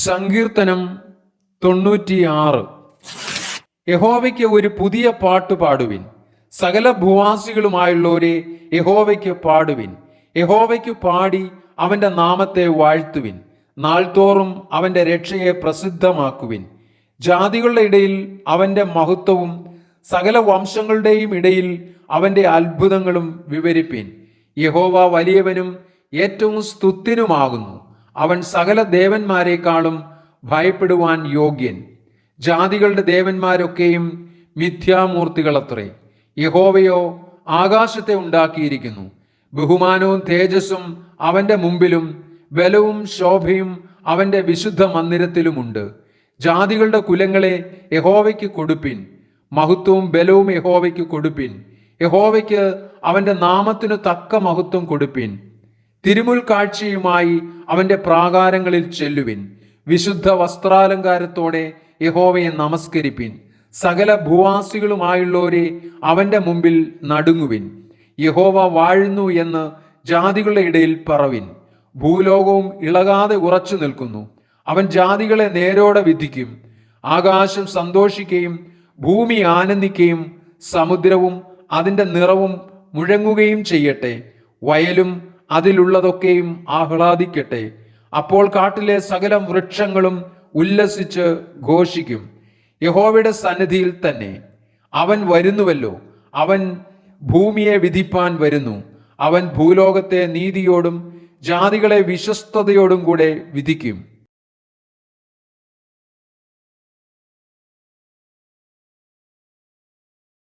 സങ്കീർത്തനം 96. യഹോവയ്ക്ക് ഒരു പുതിയ പാട്ട് പാടുവിൻ. സകല ഭൂവാസികളുമായുള്ളവരെ യഹോവയ്ക്ക് പാടുവിൻ. യഹോവയ്ക്ക് പാടി അവന്റെ നാമത്തെ വാഴ്ത്തുവിൻ. നാൾതോറും അവന്റെ രക്ഷയെ പ്രസിദ്ധമാക്കുവിൻ. ജാതികളുടെ ഇടയിൽ അവന്റെ മഹത്വവും സകല വംശങ്ങളുടെയും ഇടയിൽ അവന്റെ അത്ഭുതങ്ങളും വിവരിപ്പിൻ. യഹോവ വലിയവനും ഏറ്റവും സ്തുത്യനുമാകുന്നു. അവൻ സകല ദേവന്മാരെക്കാളും ഭയപ്പെടുവാൻ യോഗ്യൻ. ജാതികളുടെ ദേവന്മാരൊക്കെയും മിഥ്യാമൂർത്തികളത്രേ. യഹോവയോ ആകാശത്തെ ഉണ്ടാക്കിയിരിക്കുന്നു. ബഹുമാനവും തേജസ്സും അവന്റെ മുമ്പിലും ബലവും ശോഭയും അവന്റെ വിശുദ്ധ മന്ദിരത്തിലുമുണ്ട്. ജാതികളുടെ കുലങ്ങളെ യഹോവയ്ക്ക് കൊടുപ്പിൻ. മഹത്വവും ബലവും യഹോവയ്ക്ക് കൊടുപ്പിൻ. യഹോവയ്ക്ക് അവന്റെ നാമത്തിനു തക്ക മഹത്വം കൊടുപ്പിൻ. തിരുമുൽ കാഴ്ചയുമായി അവന്റെ പ്രാകാരങ്ങളിൽ ചെല്ലുവിൻ. വിശുദ്ധ വസ്ത്രാലങ്കാരത്തോടെ യഹോവയെ നമസ്കരിപ്പിൻ. സകല ഭൂവാസികളുമായുള്ളവരെ അവന്റെ മുമ്പിൽ നടുങ്ങുവിൻ. യഹോവ വാഴുന്നു എന്ന് ജാതികളുടെ ഇടയിൽ പറവിൻ. ഭൂലോകവും ഇളകാതെ ഉറച്ചു നിൽക്കുന്നു. അവൻ ജാതികളെ നേരോടെ വിധിക്കും. ആകാശം സന്തോഷിക്കുകയും ഭൂമി ആനന്ദിക്കുകയും സമുദ്രവും അതിൻ്റെ നിറവും മുഴങ്ങുകയും ചെയ്യട്ടെ. വയലും അതിലുള്ളതൊക്കെയും ആഹ്ലാദിക്കട്ടെ. അപ്പോൾ കാട്ടിലെ സകല വൃക്ഷങ്ങളും ഉല്ലസിച്ച് ഘോഷിക്കും. യഹോവയുടെ സന്നിധിയിൽ തന്നെ അവൻ വരുന്നുവല്ലോ. അവൻ ഭൂമിയെ വിധിപ്പാൻ വരുന്നു. അവൻ ഭൂലോകത്തെ നീതിയോടും ജാതികളെ വിശ്വസ്തയോടും കൂടെ വിധിക്കും.